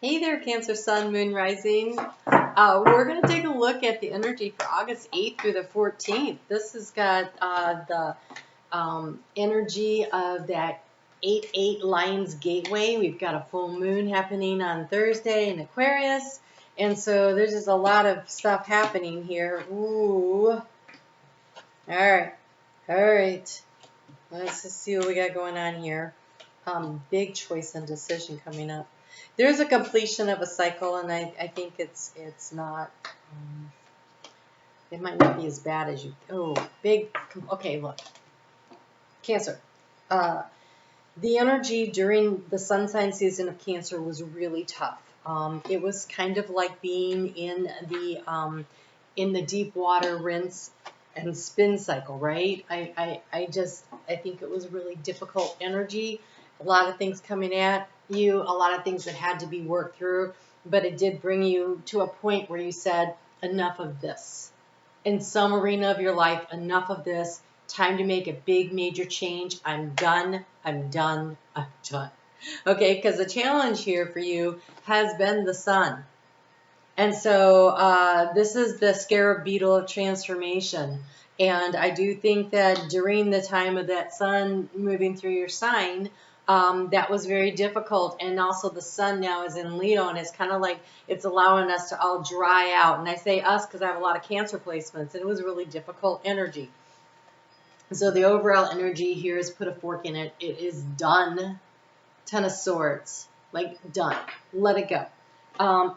Hey there, Cancer Sun, Moon, Rising. We're going to take a look at the energy for August 8th through the 14th. This has got the energy of that 8-8 Lions Gateway. We've got a full moon happening on Thursday in Aquarius. And so there's just a lot of stuff happening here. Ooh. All right. All right. Let's just see what we got going on here. Big choice and decision coming up. There's a completion of a cycle, and I think it's not. It might not be as bad as you. Oh, big. Okay, look. Cancer. The energy during the sun sign season of Cancer was really tough. It was kind of like being in the deep water rinse and spin cycle, right? I think it was really difficult energy. A lot of things coming at you, a lot of things that had to be worked through, but it did bring you to a point where you said, enough of this. In some arena of your life, enough of this. Time to make a big major change. I'm done. I'm done. I'm done. Okay, because the challenge here for you has been the sun. And so this is the scarab beetle of transformation. And I do think that during the time of that sun moving through your sign, that was very difficult. And also the sun now is in Leo, and it's kind of like it's allowing us to all dry out. And I say us because I have a lot of Cancer placements, and it was really difficult energy. So the overall energy here is put a fork in it. It is done. Ten of Swords. Like, done. Let it go.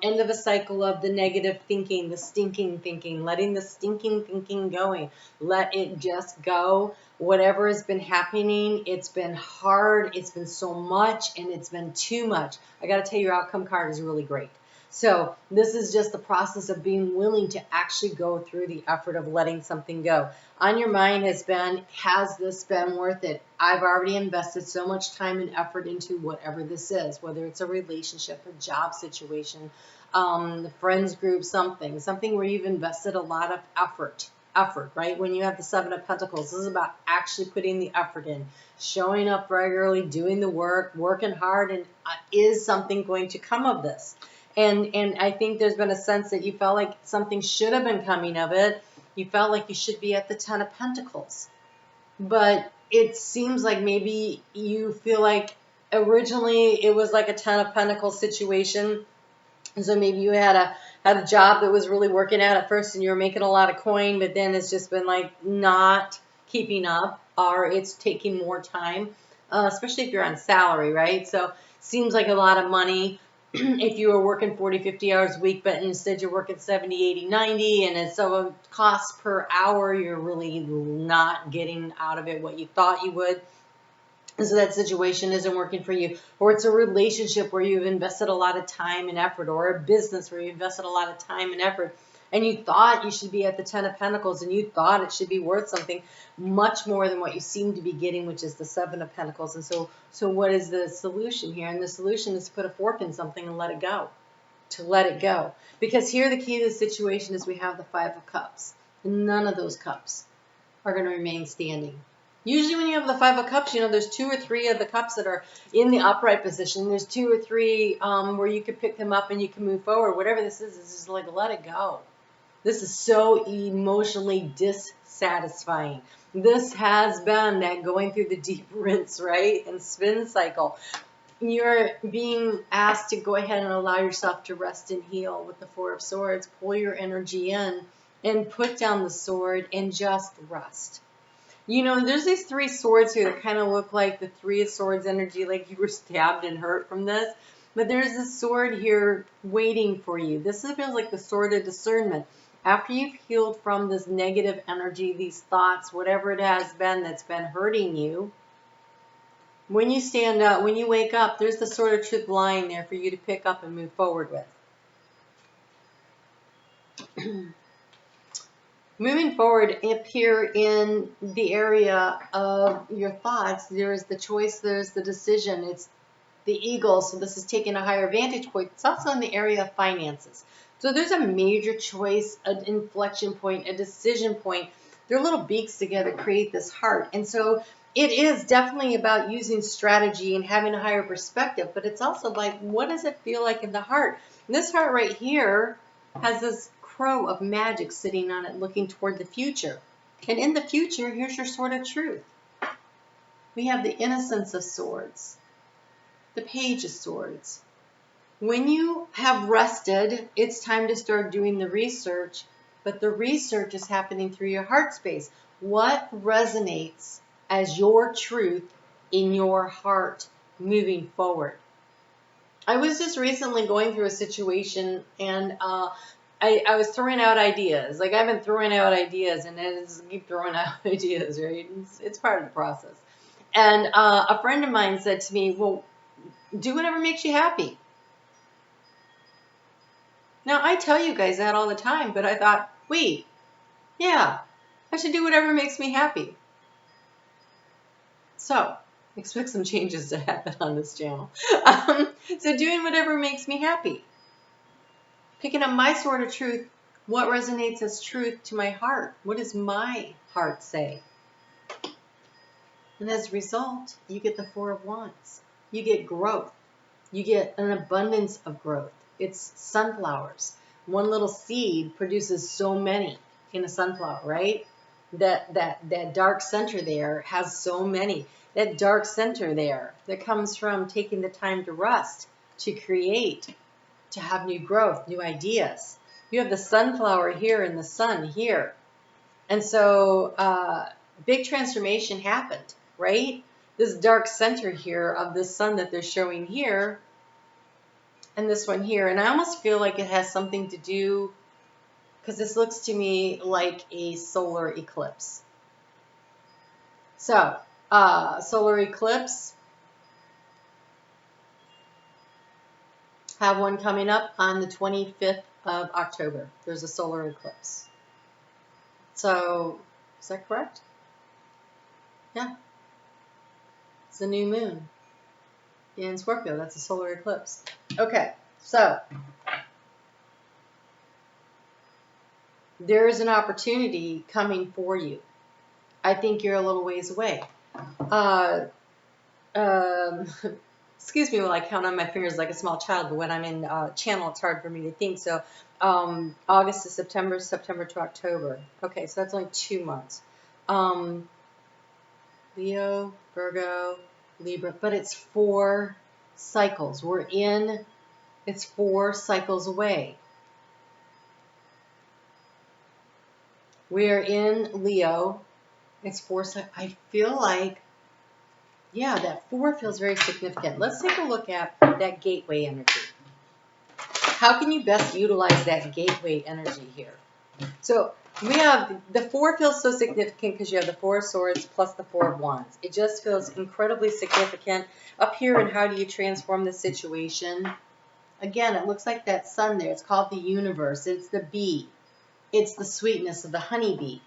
End of a cycle of the negative thinking, the stinking thinking, letting the stinking thinking going. Let it just go. Whatever has been happening, it's been hard, it's been so much, and it's been too much. I got to tell you, your outcome card is really great. So this is just the process of being willing to actually go through the effort of letting something go. On your mind has this been worth it? I've already invested so much time and effort into whatever this is, whether it's a relationship, a job situation, the friends group, something where you've invested a lot of effort, right? When you have the Seven of Pentacles, this is about actually putting the effort in, showing up regularly, doing the work, working hard, and is something going to come of this? And I think there's been a sense that you felt like something should have been coming of it. You felt like you should be at the Ten of Pentacles. But it seems like maybe you feel like originally it was like a Ten of Pentacles situation. And so maybe you had a job that was really working out at first and you were making a lot of coin, but then it's just been like not keeping up, or it's taking more time, especially if you're on salary, right? So seems like a lot of money if you were working 40, 50 hours a week, but instead you're working 70, 80, 90, and it's so cost per hour, you're really not getting out of it what you thought you would. And so that situation isn't working for you. Or it's a relationship where you've invested a lot of time and effort, or a business where you invested a lot of time and effort, and you thought you should be at the Ten of Pentacles, and you thought it should be worth something much more than what you seem to be getting, which is the Seven of Pentacles. And so what is the solution here? And the solution is to put a fork in something and let it go. To let it go. Because here the key to the situation is we have the Five of Cups. And none of those cups are going to remain standing. Usually when you have the Five of Cups, there's 2 or 3 of the cups that are in the upright position. There's 2 or 3 where you can pick them up and you can move forward. Whatever this is just like, let it go. This is so emotionally dissatisfying. This has been that going through the deep rinse, right, and spin cycle. You're being asked to go ahead and allow yourself to rest and heal with the Four of Swords. Pull your energy in and put down the sword and just rest. There's these 3 swords here that kind of look like the 3 of Swords energy, like you were stabbed and hurt from this. But there's a sword here waiting for you. This feels like the sword of discernment. After you've healed from this negative energy, these thoughts, whatever it has been that's been hurting you, when you stand up, when you wake up, there's the sword of truth lying there for you to pick up and move forward with. Moving forward up here in the area of your thoughts, there's the choice, there's the decision. It's the eagle, so this is taking a higher vantage point. It's also in the area of finances. So there's a major choice, an inflection point, a decision point. Their little beaks together create this heart. And so it is definitely about using strategy and having a higher perspective, but it's also like, what does it feel like in the heart? And this heart right here has this crow of magic sitting on it looking toward the future. And in the future, here's your sword of truth. We have the Innocence of Swords, the Page of Swords. When you have rested, it's time to start doing the research, but the research is happening through your heart space. What resonates as your truth in your heart moving forward? I was just recently going through a situation, and I was throwing out ideas. Like, I've been throwing out ideas, and I just keep throwing out ideas, right? It's part of the process. And a friend of mine said to me, well, do whatever makes you happy. Now, I tell you guys that all the time, but I thought, wait, yeah, I should do whatever makes me happy. So, expect some changes to happen on this channel. So doing whatever makes me happy. Picking up my sword of truth, what resonates as truth to my heart? What does my heart say? And as a result, you get the Four of Wands. You get growth. You get an abundance of growth. It's sunflowers. One little seed produces so many in a sunflower, right? That dark center there has so many. That dark center there that comes from taking the time to rest, to create, to have new growth, new ideas. You have the sunflower here and the sun here. And so big transformation happened, right? This dark center here of the sun that they're showing here, and this one here. And I almost feel like it has something to do, because this looks to me like a solar eclipse. So, solar eclipse. Have one coming up on the 25th of October. There's a solar eclipse. So, is that correct? Yeah. It's the new moon in Scorpio. That's a solar eclipse. Okay, so there is an opportunity coming for you. I think you're a little ways away. Excuse me while I count on my fingers like a small child, but when I'm in channel, it's hard for me to think. So August to September, September to October. Okay, so that's only 2 months. Leo, Virgo, Libra, but it's 4 cycles. It's 4 cycles away. We're in Leo. It's 4 cycles. I feel like, yeah, that 4 feels very significant. Let's take a look at that gateway energy. How can you best utilize that gateway energy here? So we have, the 4 feels so significant because you have the 4 of Swords plus the 4 of Wands. It just feels incredibly significant. Up here, and how do you transform the situation? Again, it looks like that sun there. It's called the universe. It's the bee. It's the sweetness of the honeybee.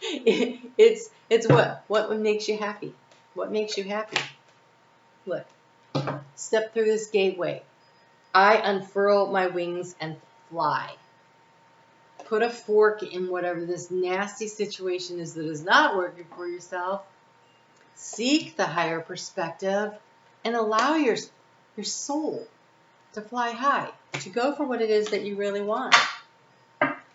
It's what makes you happy? What makes you happy? Look, step through this gateway. I unfurl my wings and fly. Put a fork in whatever this nasty situation is that is not working for yourself. Seek the higher perspective and allow your soul to fly high, to go for what it is that you really want.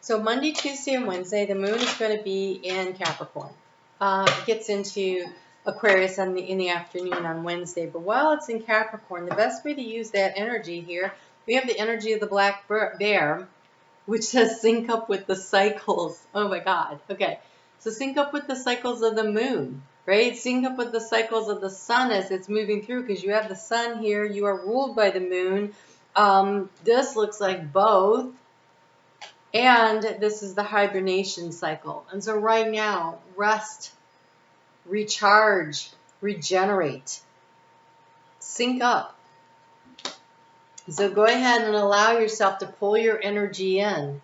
So Monday, Tuesday, and Wednesday, the moon is going to be in Capricorn. It gets into Aquarius in the afternoon on Wednesday. But while it's in Capricorn, the best way to use that energy here, we have the energy of the black bear, which says sync up with the cycles. Oh my God. Okay. So sync up with the cycles of the moon, right? Sync up with the cycles of the sun as it's moving through, because you have the sun here. You are ruled by the moon. This looks like both. And this is the hibernation cycle. And so right now, rest, recharge, regenerate, sync up. So go ahead and allow yourself to pull your energy in.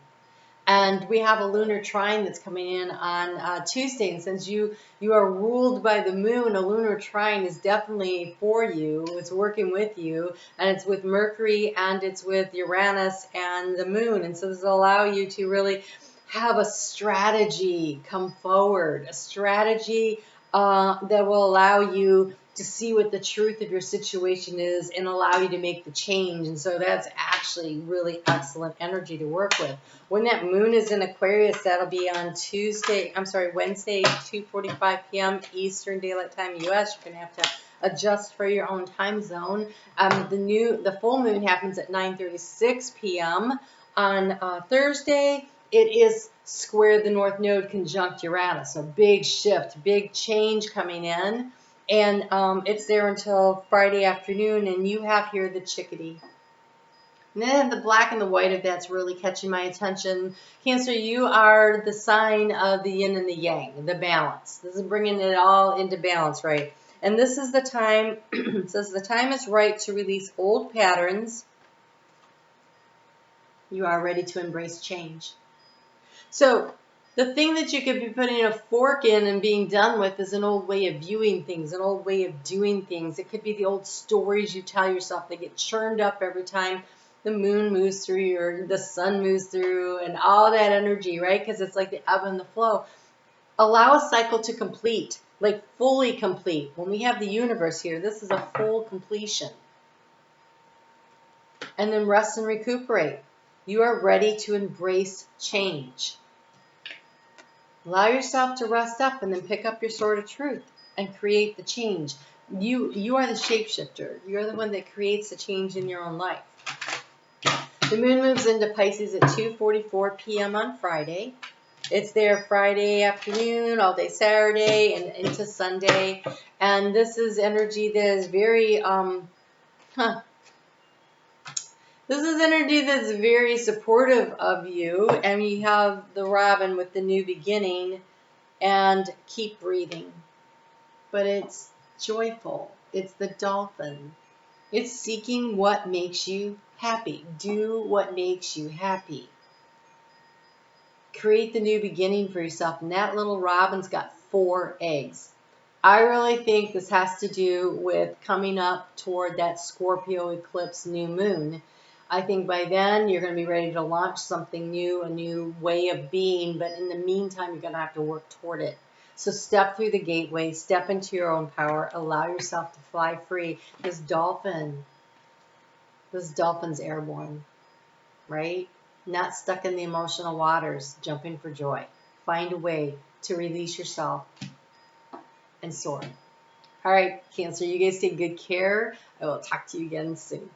And we have a lunar trine that's coming in on Tuesday. And since you are ruled by the moon, a lunar trine is definitely for you. It's working with you. And it's with Mercury and it's with Uranus and the moon. And so this will allow you to really have a strategy come forward. A strategy that will allow you to see what the truth of your situation is and allow you to make the change. And so that's actually really excellent energy to work with. When that moon is in Aquarius, that'll be on Wednesday, 2:45 p.m. Eastern Daylight Time, U.S. You're going to have to adjust for your own time zone. The full moon happens at 9:36 p.m. on Thursday. It is square the North Node conjunct Uranus, so big shift, big change coming in, and it's there until Friday afternoon, and you have here the chickadee. And then I have the black and the white, if that's really catching my attention. Cancer, you are the sign of the yin and the yang, the balance. This is bringing it all into balance, right? And this is the time, it says the time is right to release old patterns. You are ready to embrace change. So the thing that you could be putting a fork in and being done with is an old way of viewing things, an old way of doing things. It could be the old stories you tell yourself. They get churned up every time the moon moves through or the sun moves through and all that energy, right? Because it's like the ebb and the flow. Allow a cycle to complete, like fully complete. When we have the universe here, this is a full completion. And then rest and recuperate. You are ready to embrace change. Allow yourself to rest up and then pick up your sword of truth and create the change. You are the shapeshifter. You're the one that creates the change in your own life. The moon moves into Pisces at 2:44 p.m. on Friday. It's there Friday afternoon, all day Saturday, and into Sunday. And this is energy that is very, This is energy that's very supportive of you, and you have the robin with the new beginning and keep breathing. But it's joyful. It's the dolphin. It's seeking what makes you happy. Do what makes you happy. Create the new beginning for yourself. And that little robin's got 4 eggs. I really think this has to do with coming up toward that Scorpio eclipse new moon. I think by then you're going to be ready to launch something new, a new way of being, but in the meantime, you're going to have to work toward it. So step through the gateway, step into your own power, allow yourself to fly free. This dolphin's airborne, right? Not stuck in the emotional waters, jumping for joy. Find a way to release yourself and soar. All right, Cancer, you guys take good care. I will talk to you again soon.